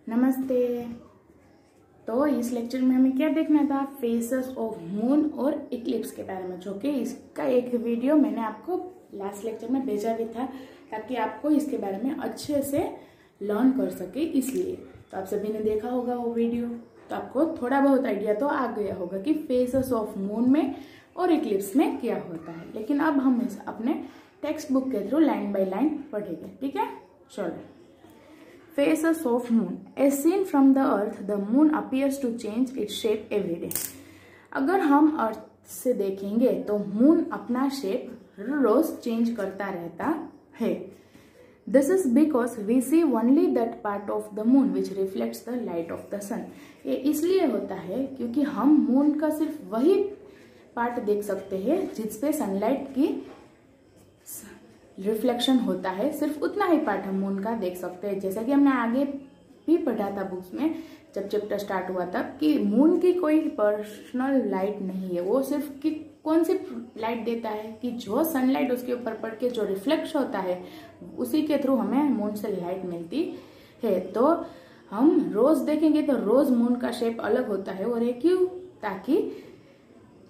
नमस्ते। तो इस लेक्चर में हमें क्या देखना था, फेसेस ऑफ मून और इक्लिप्स के बारे में, जो कि इसका एक वीडियो मैंने आपको लास्ट लेक्चर में भेजा भी था ताकि आपको इसके बारे में अच्छे से लर्न कर सके। इसलिए तो आप सभी ने देखा होगा वो वीडियो, तो आपको थोड़ा बहुत आइडिया तो आ गया होगा कि फेसेस ऑफ मून में और इक्लिप्स में क्या होता है। लेकिन अब हम इस अपने टेक्स्ट बुक के थ्रू लाइन बाय लाइन पढ़ेंगे, ठीक है। चलो, Phases of moon. As seen from the earth, the moon appears to change its shape every day. अगर हम अर्थ से देखेंगे तो मून अपना शेप रोज चेंज करता रहता है। This is because we see only that part of the moon which reflects the light of the sun. ये इसलिए होता है क्योंकि हम मून का सिर्फ वही पार्ट देख सकते हैं जिसपे सनलाइट की रिफ्लेक्शन होता है, सिर्फ उतना ही पार्ट हम मून का देख सकते हैं। जैसा कि हमने आगे भी पढ़ा था बुक्स में, जब चैप्टर स्टार्ट हुआ था, कि मून की कोई पर्सनल लाइट नहीं है। वो सिर्फ कि कौन सी लाइट देता है कि जो सनलाइट उसके ऊपर पड़ के जो रिफ्लेक्ट होता है उसी के थ्रू हमें मून से लाइट मिलती है। तो हम रोज देखेंगे तो रोज मून का शेप अलग होता है। और ये क्यों? ताकि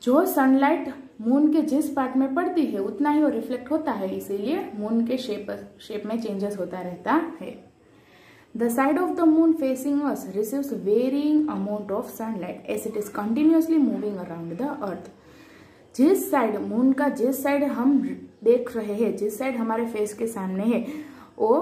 जो सनलाइट मून के जिस पार्ट में पड़ती है उतना ही वो रिफ्लेक्ट होता है, इसीलिए मून के शेप में चेंजेस होता रहता है। The side of the moon facing us receives varying amount of sunlight as it is continuously moving around the earth. जिस साइड मून का जिस साइड हम देख रहे हैं, जिस साइड हमारे फेस के सामने है, वो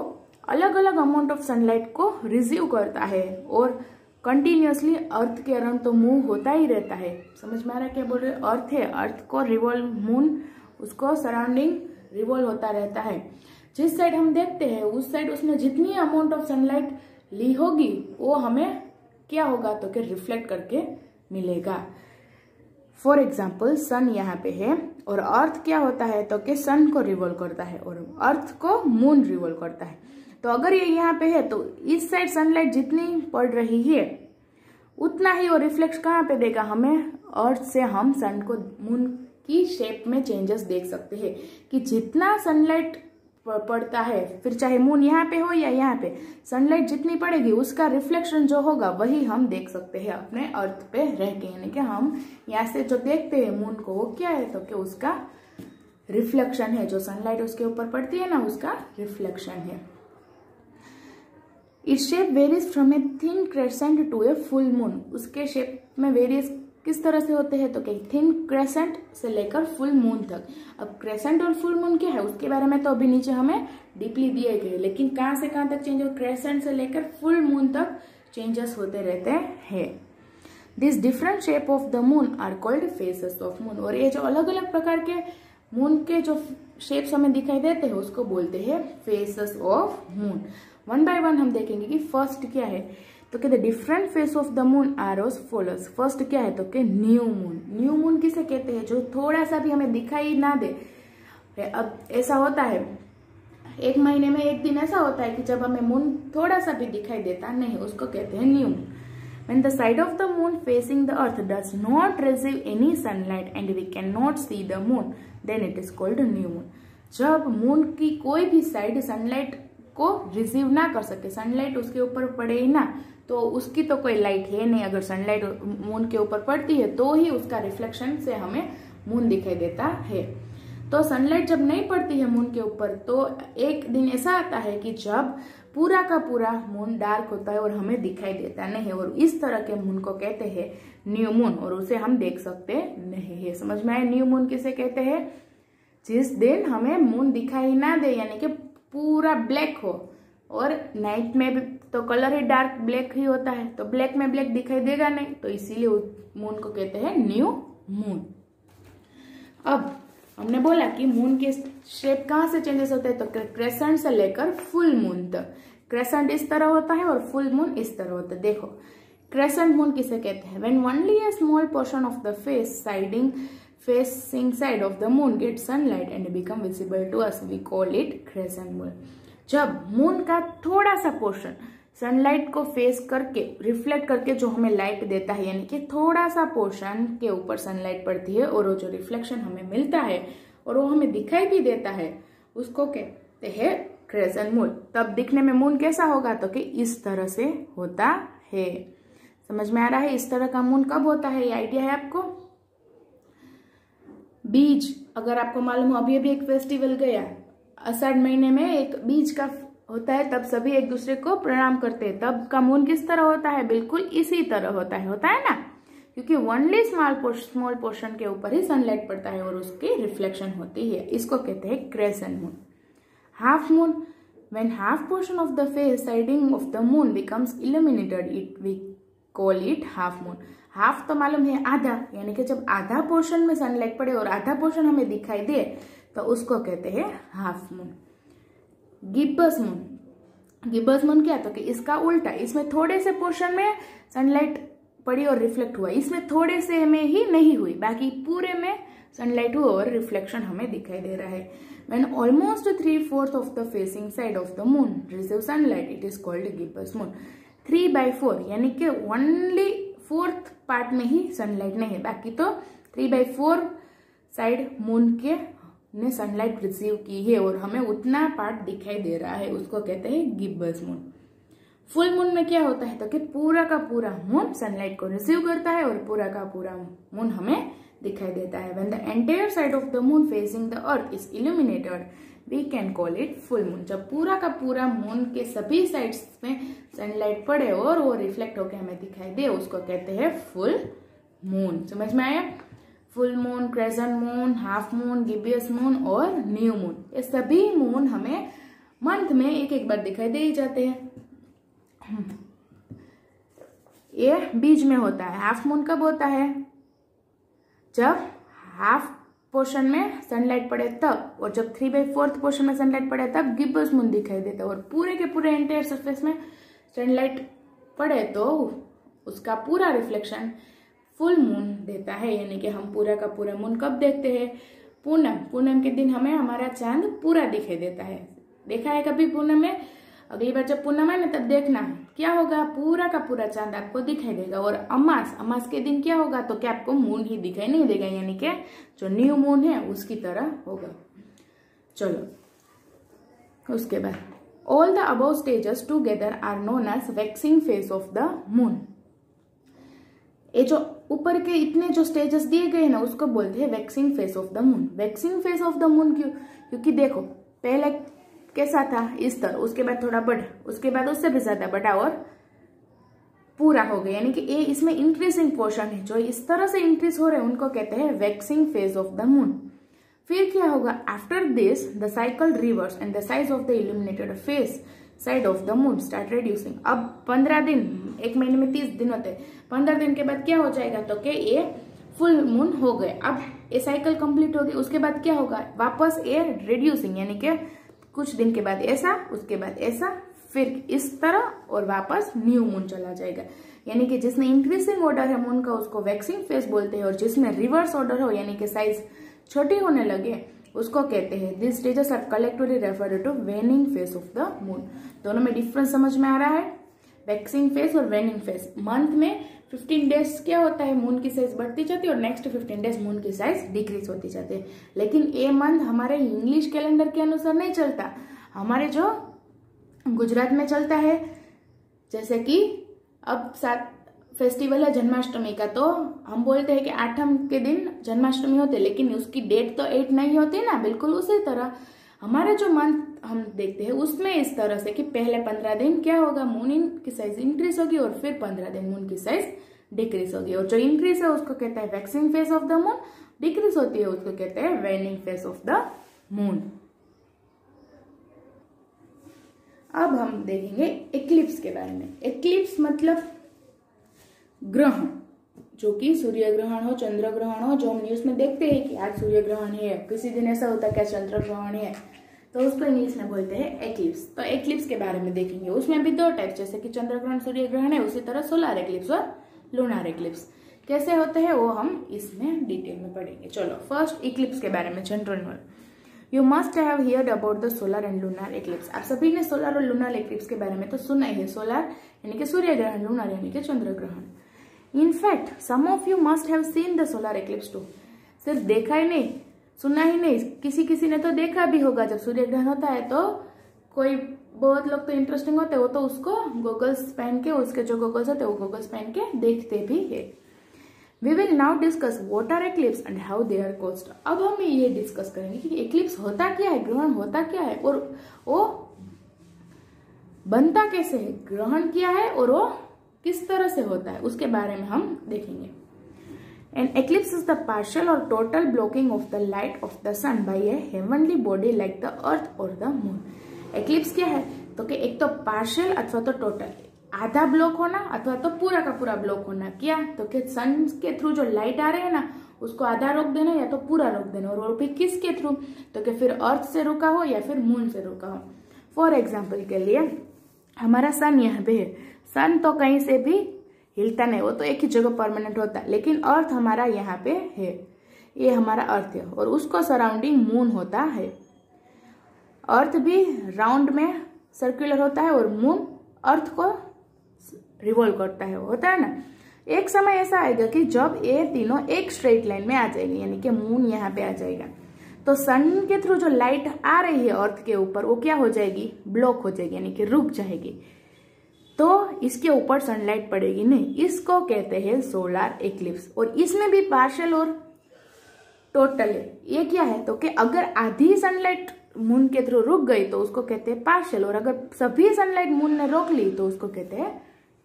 अलग अलग अमाउंट ऑफ सनलाइट को रिसीव करता है और कंटिन्यूअसली अर्थ के अराउंड तो मूव होता ही रहता है। समझ में आ रहा है क्या बोल रहे? अर्थ है, अर्थ को रिवॉल्व, मून उसको सराउंडिंग रिवॉल्व होता रहता है। जिस साइड हम देखते हैं उस साइड उसने जितनी अमाउंट ऑफ सनलाइट ली होगी वो हमें क्या होगा तो कि रिफ्लेक्ट करके मिलेगा। फॉर एग्जाम्पल, सन यहाँ पे है और अर्थ क्या होता है तो कि सन को रिवॉल्व करता है और अर्थ को मून रिवॉल्व करता है। तो अगर ये यहाँ पे है तो इस साइड सनलाइट जितनी पड़ रही है उतना ही वो रिफ्लेक्ट कहाँ पे देगा हमें, अर्थ से हम सन को मून की शेप में चेंजेस देख सकते हैं कि जितना सनलाइट पड़ता है, फिर चाहे मून यहाँ पे हो या यहाँ पे, सनलाइट जितनी पड़ेगी उसका रिफ्लेक्शन जो होगा वही हम देख सकते हैं अपने अर्थ पे रह के। यानी कि हम यहाँ से जो देखते हैं मून को, वो क्या है तो कि उसका रिफ्लेक्शन है, जो सनलाइट उसके ऊपर पड़ती है ना उसका रिफ्लेक्शन है। इस shape varies from a thin crescent to a full moon. उसके शेप में वेरियस किस तरह से होते हैं तो कि थिन क्रेसेंट से लेकर फुल मून तक। अब क्रेसेंट और फुल मून क्या है उसके बारे में तो अभी नीचे हमें डीपली दिए गए, लेकिन कहां से कहां तक चेंज हो, क्रेसेंट से लेकर फुल मून तक चेंजेस होते रहते हैं। This different shape of the moon are called phases of moon. और ये जो अलग अलग प्रकार के मून के जो शेप्स हमें दिखाई देते हैं उसको बोलते हैं phases of moon. One by one हम देखेंगे कि फर्स्ट क्या है तो कहते different phase of the moon are as follows. First क्या है तो कि न्यू मून। न्यू मून किसे कहते हैं? जो थोड़ा सा भी हमें दिखाई ना दे। अब ऐसा होता है एक महीने में एक दिन ऐसा होता है कि जब हमें मून थोड़ा सा भी दिखाई देता नहीं, उसको कहते हैं new moon. When the side of the moon facing the earth does not receive any sunlight and we cannot see the moon, then it is called new moon. जब मून की कोई भी साइड सनलाइट को receive ना कर सके, sunlight उसके ऊपर पड़े ही ना, तो उसकी तो कोई लाइट है नहीं। अगर सनलाइट मून के ऊपर पड़ती है तो ही उसका रिफ्लेक्शन से हमें मून दिखाई देता है। तो सनलाइट जब नहीं पड़ती है मून के ऊपर तो एक दिन ऐसा आता है कि जब पूरा का पूरा मून डार्क होता है और हमें दिखाई देता नहीं है, और इस तरह के मून को कहते हैं न्यू मून, और उसे हम देख सकते नहीं है। समझ में आया? न्यू मून किसे कहते हैं? जिस दिन हमें मून दिखाई ना दे, यानी कि पूरा ब्लैक हो, और नाइट में भी तो कलर ही डार्क ब्लैक ही होता है, तो ब्लैक में ब्लैक दिखाई देगा नहीं, तो इसीलिए मून को कहते हैं न्यू मून। अब हमने बोला कि मून के शेप कहाँ से चेंजेस होते हैं तो क्रेसेंट से लेकर फुल मून तक। क्रेसेंट इस तरह होता है और फुल मून इस तरह होता है। देखो, क्रेसेंट मून किसे कहते हैं? When only A small portion of the facing side of the moon gets sunlight and become visible to us, we call it crescent moon. जब मून का थोड़ा सा पोर्शन सनलाइट को फेस करके रिफ्लेक्ट करके जो हमें लाइट देता है, यानी कि थोड़ा सा पोर्शन के ऊपर सनलाइट पड़ती है और वो जो रिफ्लेक्शन हमें मिलता है और वो हमें दिखाई भी देता है, उसको कहते हैं क्रेसेंट मून। तब दिखने में मून कैसा होगा, तो कि इस तरह से होता है। समझ में आ रहा है इस तरह का मून कब होता है, ये आइडिया है आपको। बीज, अगर आपको मालूम हो अभी अभी एक फेस्टिवल गया, आषाढ़ महीने में एक बीज का होता है, तब सभी एक दूसरे को प्रणाम करते हैं। तब का मून किस तरह होता है, बिल्कुल इसी तरह होता है ना, क्योंकि ओनली स्मॉल पोर्शन के ऊपर ही सनलाइट पड़ता है और उसकी रिफ्लेक्शन होती है। इसको कहते हैं crescent moon. Half moon, when half portion of the face siding of the moon becomes illuminated, it we call it half moon. Half तो मालूम है आधा, यानी कि जब आधा पोर्शन में सनलाइट पड़े और आधा पोर्शन हमें दिखाई दे तो उसको कहते हैं half moon. Gibbous moon, gibbous moon क्या, तो कि इसका उल्टा, इसमें थोड़े से पोर्शन में सनलाइट पड़ी और रिफ्लेक्ट हुआ, इसमें थोड़े से में ही नहीं हुई, बाकी पूरे में सनलाइट हुआ और रिफ्लेक्शन हमें दिखाई दे रहा है। When almost 3/4 of the facing side of the moon receive sunlight, it is called gibbous moon। 3/4 यानी कि ओनली 4th पार्ट में ही सनलाइट नहीं है, बाकी तो 3/4 साइड मून के ने सनलाइट रिसीव की है और हमें उतना पार्ट दिखाई दे रहा है, उसको कहते हैं गिब्बस मून। फुल मून में क्या होता है, तो कि पूरा का पूरा मून सनलाइट को रिसीव करता है और पूरा का पूरा मून हमें दिखाई देता है। When the entire side of the moon facing the earth is illuminated, we can call it full moon। जब पूरा का पूरा मून के सभी साइड्स में सनलाइट पड़े और वो रिफ्लेक्ट होकर हमें दिखाई दे, उसको कहते हैं फुल मून। समझ में आया। Full moon, crescent moon, half moon, gibbous moon और न्यू मून, ये सभी मून हमें मंथ में एक एक बार दिखाई दे ही जाते हैं। ये बीच में होता है। हाफ मून कब होता है, जब हाफ पोर्शन में सनलाइट पड़े तब, और जब 3/4 पोर्शन में सनलाइट पड़े तब गिब्बस मून दिखाई देता है। और पूरे के पूरे एंटायर सरफेस में सनलाइट पड़े तो उसका पूरा रिफ्लेक्शन फुल मून देता है। यानी कि हम पूरा का पूरा मून कब देखते हैं, पूनम, पूनम के दिन हमें हमारा चांद पूरा दिखाई देता है। देखा है कभी पूनम में, अगली बार जब पूनम है ना तब देखना क्या होगा, पूरा का पूरा चांद आपको दिखाई देगा। और अमास, अमास के दिन क्या होगा, तो क्या आपको मून ही दिखाई नहीं देगा, यानी कि जो न्यू मून है उसकी तरह होगा। चलो उसके बाद all the above stages together are known as waxing phase of the moon. ये जो ऊपर के इतने जो स्टेजेस दिए गए ना उसको बोलते हैं waxing phase of the moon. Waxing phase of the moon क्यों, क्योंकि देखो पहले कैसा था इस तरह, उसके बाद थोड़ा बढ़ा, उसके बाद उससे भी ज्यादा बढ़ा और पूरा हो गया, यानी कि ये इसमें इंक्रीजिंग पोर्शन है। जो इस तरह से इंक्रीज हो रहे हैं उनको कहते हैं waxing phase of the moon. फिर क्या होगा, after this the cycle reverse and the size of the illuminated face side of the moon start reducing. अब 15 दिन, एक महीने में 30 दिन होते हैं, 15 दिन के बाद क्या हो जाएगा, तो कि ये फुल मून हो गए। अब ये साइकिल कंप्लीट हो गई, उसके बाद क्या होगा, वापस ये रिड्यूसिंग, यानी कि कुछ दिन के बाद ऐसा, उसके बाद ऐसा, फिर इस तरह और वापस न्यू मून चला जाएगा। यानी कि जिसमें इंक्रीजिंग ऑर्डर है मून का उसको वैक्सिंग फेज बोलते हैं, और जिसमें रिवर्स ऑर्डर हो यानी कि साइज छोटी होने लगे उसको कहते हैं this stages are collectively referred to waning phase of the moon. दोनों में डिफरेंस समझ में आ रहा है, वैक्सिंग फेज और वेनिंग फेज। मंथ में 15 डेज क्या होता है, मून की साइज बढ़ती जाती है और नेक्स्ट 15 डेज मून की साइज डिक्रीज होती जाती है। लेकिन ये मंथ हमारे इंग्लिश कैलेंडर के अनुसार नहीं चलता, हमारे जो गुजरात में चलता है। जैसे कि अब 7 फेस्टिवल है जन्माष्टमी का, तो हम बोलते हैं कि 8 के दिन जन्माष्टमी होती है, लेकिन उसकी डेट तो 8 नहीं होती ना। बिल्कुल उसी तरह हमारे जो मंथ हम देखते हैं उसमें इस तरह से कि पहले 15 दिन क्या होगा, मून की साइज इंक्रीज होगी और फिर 15 दिन मून की साइज डिक्रीज होगी। और जो इंक्रीज है उसको कहते हैं waxing phase of the moon, decrease होती है उसको कहते हैं वेनिंग फेज ऑफ द मून। अब हम देखेंगे एक्लिप्स के बारे में। एक्लिप्स मतलब ग्रहण, जो कि सूर्य ग्रहण हो, चंद्र ग्रहण हो, जो हम न्यूज में देखते हैं कि आज सूर्य ग्रहण है, किसी दिन ऐसा होता है क्या चंद्र ग्रहण है, तो उसको इंग्लिश में बोलते हैं एक्लिप्स। तो एक्लिप्स के बारे में देखेंगे, उसमें भी 2 टाइप, जैसे कि चंद्र ग्रहण, सूर्य ग्रहण है, उसी तरह सोलर एक्लिप्स और लूनार एक्लिप्स कैसे होते हैं वो हम इसमें डिटेल में पढ़ेंगे। चलो फर्स्ट इक्लिप्स के बारे में general knowledge. You must have heard about the solar and lunar eclipse. आप सभी ने सोलर और लूनार एक्लिप्स के बारे में तो सुना ही है। सोलर यानी कि सूर्य ग्रहण, लूनार यानी कि चंद्र ग्रहण। In fact, some of you must have seen the solar eclipse too। सिर्फ देखा ही नहीं, सुना ही नहीं, किसी किसी ने तो देखा भी होगा। जब सूर्य ग्रहण होता है तो कोई बहुत लोग तो इंटरेस्टिंग होते हैं, वो तो उसको गॉगल्स पहन के, उसके जो गॉगल्स होते हैं वो गॉगल्स पहन के देखते भी है। We will now discuss what are eclipse and how they are caused. अब हम ये डिस्कस करेंगे कि एक्लिप्स होता क्या है, ग्रहण होता क्या है, और वो बनता कैसे है, ग्रहण क्या है और वो किस तरह से होता है, उसके बारे में हम देखेंगे। An eclipse is the partial or total blocking of the light of the sun by a heavenly body like the earth or the moon. Eclipse क्या है, तो कि एक तो पार्शियल अथवा तो टोटल, आधा ब्लॉक होना अथवा तो पूरा का पूरा ब्लॉक होना। क्या, तो कि सन के थ्रू जो लाइट आ रहे हैं ना, उसको आधा रोक देना या तो पूरा रोक देना, और वो भी किसके थ्रू, तो कि फिर अर्थ से रुका हो या फिर मून से रुका हो। फॉर एग्जाम्पल के लिए हमारा सन यहाँ पे है, सन तो कहीं से भी हिलता नहीं, वो तो एक ही जगह परमानेंट होता है, लेकिन अर्थ हमारा यहाँ पे है, ये हमारा अर्थ है, और उसको सराउंडिंग मून होता है। अर्थ भी राउंड में सर्कुलर होता है और मून अर्थ को रिवॉल्व करता है, होता है ना। एक समय ऐसा आएगा कि जब ये तीनों एक स्ट्रेट लाइन में आ जाएंगे, यानी कि मून यहाँ पे आ जाएगा, तो सन के थ्रू जो लाइट आ रही है अर्थ के ऊपर, वो क्या हो जाएगी, ब्लॉक हो जाएगी, यानी कि रुक जाएगी, तो इसके ऊपर सनलाइट पड़ेगी नहीं। इसको कहते हैं सोलर एक्लिप्स। और इसमें भी पार्शियल और टोटल है। ये क्या है, तो कि अगर आधी सनलाइट मून के थ्रू रुक गई तो उसको कहते हैं पार्शियल, और अगर सभी सनलाइट मून ने रोक ली तो उसको कहते हैं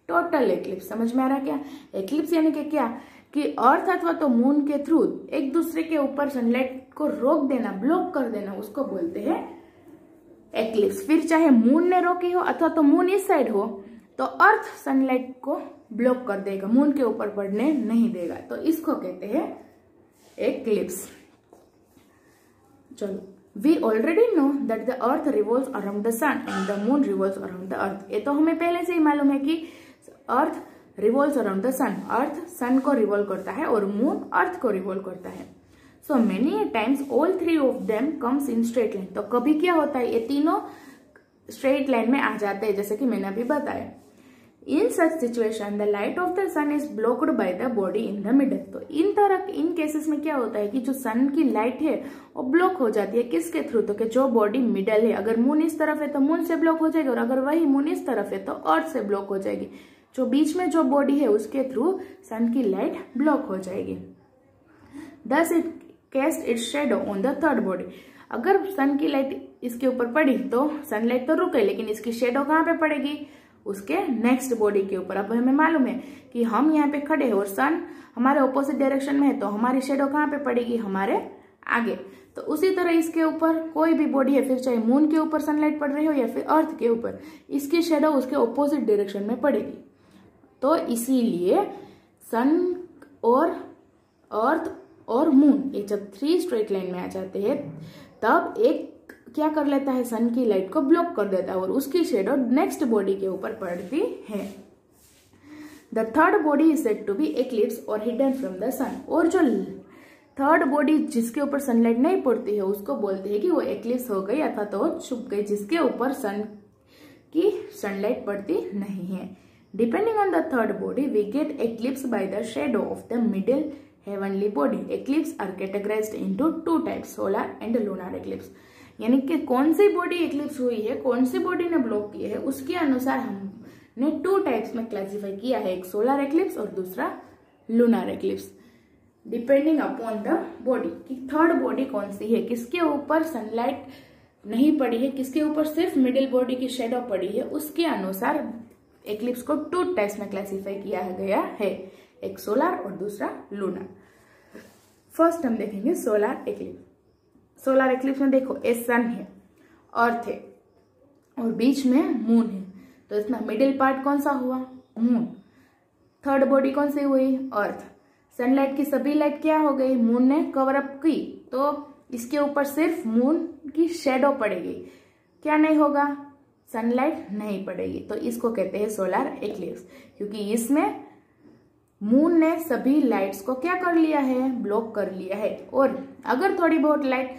टोटल एक्लिप्स। समझ में आ रहा क्या, एक्लिप्स यानी कि क्या, कि अर्थ अथवा तो मून के थ्रू एक दूसरे के ऊपर सनलाइट को रोक देना, ब्लॉक कर देना, उसको बोलते हैं एक्लिप्स। फिर चाहे मून ने रोकी हो अथवा तो मून इस साइड हो, तो अर्थ सनलाइट को ब्लॉक कर देगा, मून के ऊपर पड़ने नहीं देगा, तो इसको कहते हैं एक्लिप्स। चलो, we already know that the earth revolves around the sun and the moon revolves around the earth. ये तो हमें पहले से ही मालूम है कि earth revolves around the sun, earth sun को रिवॉल्व करता है और मून अर्थ को रिवॉल्व करता है। So many times all three of them comes in straight line. तो कभी क्या होता है, ये तीनों स्ट्रेट लाइन में आ जाते हैं, जैसे कि मैंने अभी बताया। In such situation the light of the sun is blocked by the body in the middle. तो इन केसेस में क्या होता है कि जो सन की लाइट है वो ब्लॉक हो जाती है, किसके थ्रू, तो कि जो बॉडी मिडल है, अगर मून इस तरफ है तो मून से ब्लॉक हो जाएगी, और अगर वही मून इस तरफ है तो अर्थ से ब्लॉक हो जाएगी। जो बीच में जो बॉडी है उसके थ्रू सन की लाइट ब्लॉक हो जाएगी। Thus it cast its shadow on the third body. अगर सन की लाइट इसके ऊपर पड़ी तो सनलाइट तो रुक गई, लेकिन इसकी शेडो कहाँ पे पड़ेगी, उसके नेक्स्ट बॉडी के ऊपर। अब हमें मालूम है कि हम यहाँ पे खड़े हैं और सन हमारे ऑपोजिट डायरेक्शन में है, तो हमारी शेडो कहाँ पे पड़ेगी, हमारे आगे। तो उसी तरह इसके ऊपर कोई भी बॉडी है, फिर चाहे मून के ऊपर सनलाइट पड़ रही हो या फिर अर्थ के ऊपर, इसकी शेडो उसके ऑपोजिट डायरेक्शन में पड़ेगी। तो इसीलिए सन और अर्थ और मून, ये जब थ्री स्ट्रेट लाइन में आ जाते हैं, तब एक क्या कर लेता है, सन की लाइट को ब्लॉक कर देता है और उसकी शेडो नेक्स्ट बॉडी के ऊपर पड़ती है। The third body is said to be eclipse और हिडन फ्रॉम द सन। और जो थर्ड बॉडी जिसके ऊपर सनलाइट नहीं पड़ती है उसको बोलते हैं कि वो एक्लिप्स हो गई अथवा तो छुप गई, जिसके ऊपर सन की सनलाइट पड़ती नहीं है। Depending on the third body we get eclipse by the shadow of the middle heavenly body. Eclipse are categorized into two types, solar and lunar eclipse. यानी कि कौन सी बॉडी एक्लिप्स हुई है, कौन सी बॉडी ने ब्लॉक किया है, उसके अनुसार हमने टू टाइप्स में क्लासिफाई किया है, एक सोलर एक्लिप्स और दूसरा lunar eclipse, depending upon the body कि थर्ड बॉडी कौन सी है, किसके ऊपर सनलाइट नहीं पड़ी है, किसके ऊपर सिर्फ मिडिल बॉडी की शेडो पड़ी है, उसके अनुसार एक्लिप्स को टू टाइप्स में क्लासिफाई किया गया है, एक सोलर और दूसरा लूनर। फर्स्ट हम देखेंगे सोलर एक्लिप्स। सोलर एक्लिप्स में देखो, ए सन है, अर्थ है और बीच में मून है, तो इसमें मिडिल पार्ट कौन सा हुआ, मून। थर्ड बॉडी कौन सी हुई, अर्थ। सनलाइट की सभी लाइट क्या हो गई, मून ने कवर अप की, तो इसके ऊपर सिर्फ मून की शेडो पड़ेगी, क्या नहीं होगा, सनलाइट नहीं पड़ेगी, तो इसको कहते हैं सोलर एक्लिप्स, क्योंकि इसमें मून ने सभी लाइट्स को क्या कर लिया है, ब्लॉक कर लिया है। और अगर थोड़ी बहुत लाइट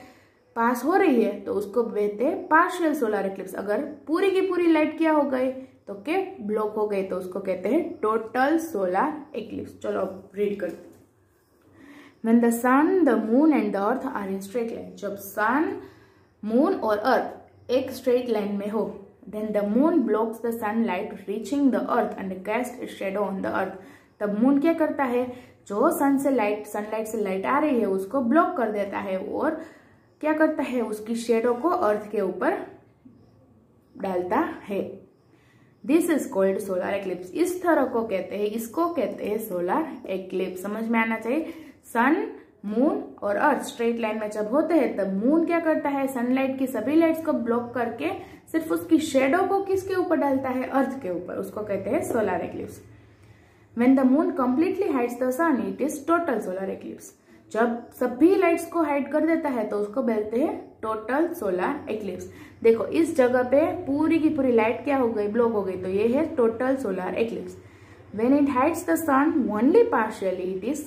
पास हो रही है तो उसको कहते हैं पार्शियल सोलर एक्लिप्स। अगर पूरी की पूरी लाइट क्या हो गई, तो के ब्लॉक हो गए, तो उसको कहते हैं टोटल सोलर एक्लिप्स। चलो अब रीड करते हैं। When the sun, the moon and the earth are in straight line, जब सन, मून और अर्थ एक स्ट्रेट लाइन में हो, then the moon blocks the sunlight reaching the earth and cast its shadow on the earth. तब moon क्या करता है, जो सनलाइट से लाइट आ रही है उसको ब्लॉक कर देता है और क्या करता है, उसकी शेडो को अर्थ के ऊपर डालता है। This is called solar eclipse. इस तरह को कहते हैं, इसको कहते हैं सोलर एक्लिप्स। समझ में आना चाहिए। सन, मून और अर्थ स्ट्रेट लाइन में जब होते हैं तब मून क्या करता है, सनलाइट की सभी लाइट्स को ब्लॉक करके सिर्फ उसकी शेडो को किसके ऊपर डालता है, अर्थ के ऊपर। उसको कहते हैं solar eclipse. When the moon completely hides the sun, it is total solar eclipse. जब सभी लाइट्स को हाइड कर देता है तो उसको बोलते हैं टोटल सोलर एक्लिप्स। देखो इस जगह पे पूरी की पूरी लाइट क्या हो गई, ब्लॉक हो गई, तो ये है total solar eclipse. When it hides the sun only partially, it is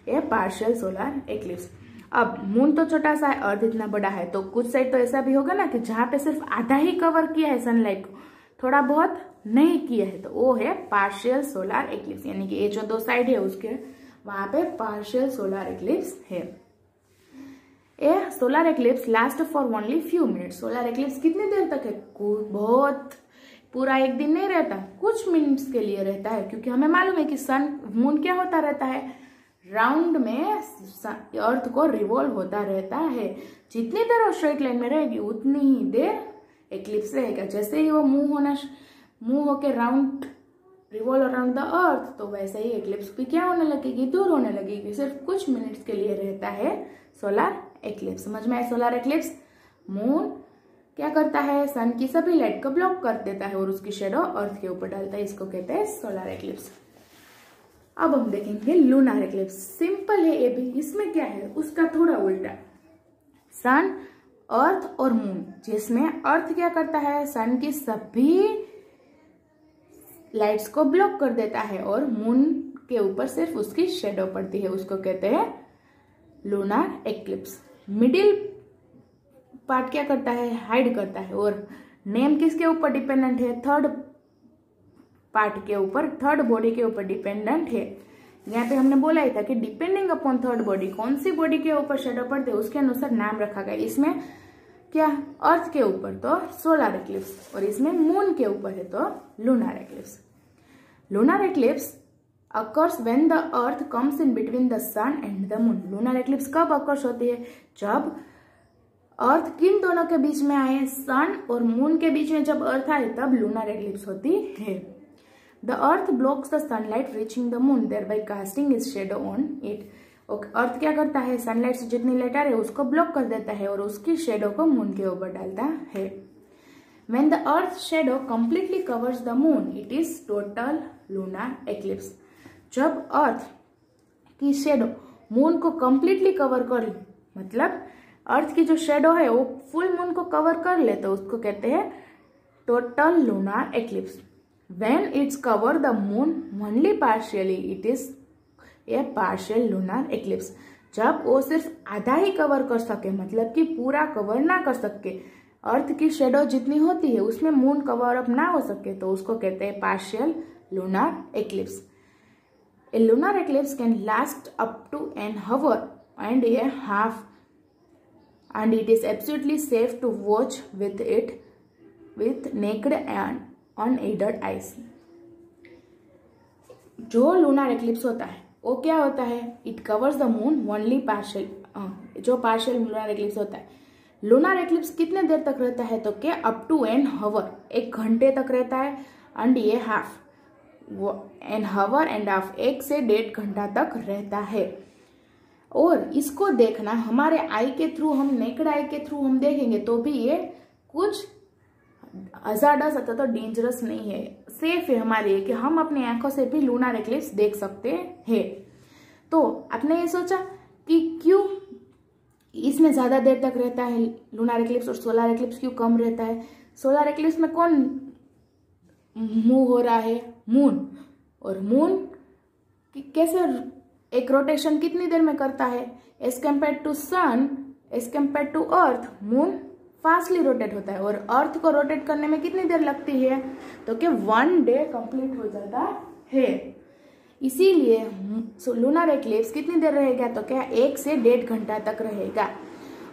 a partial solar eclipse. अब मून तो छोटा सा है, अर्थ इतना बड़ा है, तो कुछ साइड तो ऐसा भी होगा ना कि जहां पे सिर्फ आधा ही कवर किया है सनलाइट को, थोड़ा बहुत नहीं किया है, तो वो है पार्शियल सोलर एक्लिप्स। यानी कि ये जो दो साइड है उसके वहां पे पार्शियल सोलर एक्लिप्स है। A solar eclipse last for only few minutes. Solar eclipse कितनी देर तक है, बहुत पूरा एक दिन नहीं रहता, कुछ मिनट्स के लिए रहता है, क्योंकि हमें मालूम है कि सन मून क्या होता रहता है, राउंड में अर्थ को रिवॉल्व होता रहता है। जितनी देर वो स्ट्रेट लाइन में रहेगी उतनी ही देर एक्लिप्स रहेगा। जैसे ही वो मूव होके राउंड रिवॉल्व अराउंड द अर्थ, तो वैसे ही एक्लिप्स भी क्या होने लगेगी, दूर होने लगेगी। सिर्फ कुछ मिनट्स के लिए रहता है सोलर एक्लिप्स। समझ में आए सोलर एक्लिप्स। मून क्या करता है, सन की सभी लाइट को ब्लॉक कर देता है और उसकी शेडो अर्थ के ऊपर डालता है, इसको कहते हैं सोलर एक्लिप्स। अब हम देखेंगे लूनर एक्लिप्स। सिंपल है ये भी, इसमें क्या है उसका थोड़ा उल्टा। सन, अर्थ और मून, जिसमें अर्थ क्या करता है, सन की सभी लाइट्स को ब्लॉक कर देता है और मून के ऊपर सिर्फ उसकी शेडो पड़ती है, उसको कहते हैं लूनर एक्लिप्स। मिडिल पार्ट क्या करता है, हाइड करता है, और नेम किसके ऊपर डिपेंडेंट है, थर्ड पार्ट के ऊपर, थर्ड बॉडी के ऊपर डिपेंडेंट है। यहाँ पे हमने बोला ही था कि डिपेंडिंग अपॉन थर्ड बॉडी, कौन सी बॉडी के ऊपर शेडो पड़ते हैं उसके अनुसार नाम रखा गया। इसमें क्या, अर्थ के ऊपर तो सोलर एक्लिप्स, और इसमें मून के ऊपर है तो lunar eclipse. Lunar eclipse occurs when the earth comes in between the sun and the moon. Lunar eclipse कब अकर्स होती है, जब अर्थ किन दोनों के बीच में आए, सन और मून के बीच में जब अर्थ आए तब लूनर एक्लिप्स होती है। The earth blocks the sunlight reaching the moon thereby casting its shadow on it. Earth क्या करता है, सनलाइट से जितनी लाइट आ रही है उसको ब्लॉक कर देता है और उसकी शेडो को मून के ऊपर डालता है। When the Earth's shadow completely covers the moon, it is total lunar eclipse. जब अर्थ की शेडो मून को कंप्लीटली कवर कर ले, मतलब अर्थ की जो शेडो है वो फुल मून को कवर कर ले, तो उसको कहते हैं total lunar eclipse. When it's cover the moon only partially, it is a partial lunar eclipse. जब वो सिर्फ आधा ही कवर कर सके, मतलब कि पूरा कवर ना कर सके, अर्थ की शेडो जितनी होती है उसमें मून कवर अप ना हो सके, तो उसको कहते हैं partial lunar eclipse. A lunar eclipse can last up to an hour and a half and it is absolutely safe to watch with it with naked and unaided eyes. जो lunar eclipse होता है वो क्या होता है, it covers the moon only partial. जो partial lunar eclipse होता है, लूनर एक्लिप्स कितने देर तक रहता है, तो क्या अप टू एन हावर, 1 घंटे तक रहता है, एंड ये हाफ, वो एन हावर एंड हाफ, 1 से 1.5 घंटा तक रहता है। और इसको देखना हमारे आई के थ्रू, हम नेकड आई के थ्रू हम देखेंगे तो भी ये कुछ हजार्डस अथवा तो डेंजरस नहीं है, सेफ है हमारे लिए कि हम अपनी आंखों से भी लूनर एक्लिप्स देख सकते हैं। तो आपने ये सोचा कि क्यों इसमें ज्यादा देर तक रहता है लूनर एक्लिप्स और सोलर एक्लिप्स क्यों कम रहता है। सोलर एक्लिप्स में कौन मूव हो रहा है, मून, और मून कैसे एक रोटेशन कितनी देर में करता है, as compare to sun, as compare to earth, moon fastly rotate होता है, और अर्थ को रोटेट करने में कितनी देर लगती है, तो क्या 1 डे कंप्लीट हो जाता है। इसीलिए लूनर एक्लिप्स कितनी देर रहेगा, तो क्या 1 से 1.5 घंटा तक रहेगा।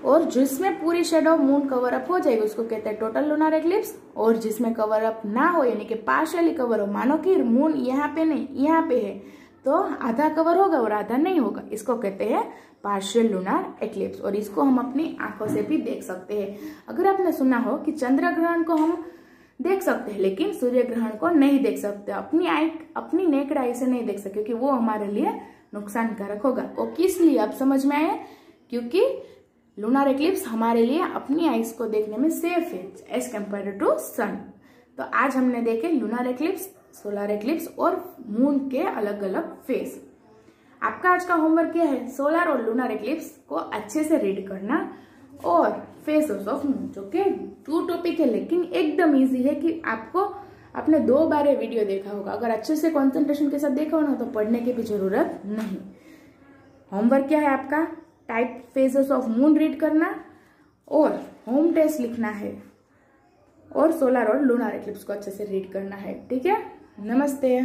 और जिसमें पूरी शेडो मून कवर अप हो जाएगी उसको कहते हैं टोटल लूनर एक्लिप्स। और जिसमें कवर अप ना हो यानी कि पार्शियली कवर हो, मानो कि मून यहाँ पे नहीं यहाँ पे है तो आधा कवर होगा और आधा नहीं होगा, इसको कहते हैं पार्शियल लूनर एक्लिप्स। और इसको हम अपनी आंखों से भी देख सकते हैं। अगर आपने सुना हो कि चंद्र ग्रहण को हम देख सकते हैं लेकिन सूर्य ग्रहण को नहीं देख सकते, अपनी नेकड आई से नहीं देख सकते क्योंकि वो हमारे लिए नुकसानकारक होगा। वो किस लिए आप समझ में आए, क्योंकि लूनर एक्लिप्स हमारे लिए अपनी आइज को देखने में सेफ है एज कम्पेयर टू सन। तो आज हमने देखे लूनर एक्लिप्स, सोलर एक्लिप्स और मून के अलग अलग फेस। आपका आज का होमवर्क क्या है, सोलर और लूनर एक्लिप्स को अच्छे से रीड करना और फेसेस ऑफ मून, जो कि 2 टॉपिक है लेकिन एकदम इजी है कि आपने 2 बार ये वीडियो देखा होगा। अगर अच्छे से कंसंट्रेशन के साथ देखा हो ना तो पढ़ने की भी जरूरत नहीं। होमवर्क क्या है आपका, type faces of moon read करना और होम टेस्ट लिखना है और सोलर और लूनर एक्लिप्स को अच्छे से रीड करना है। ठीक है, नमस्ते।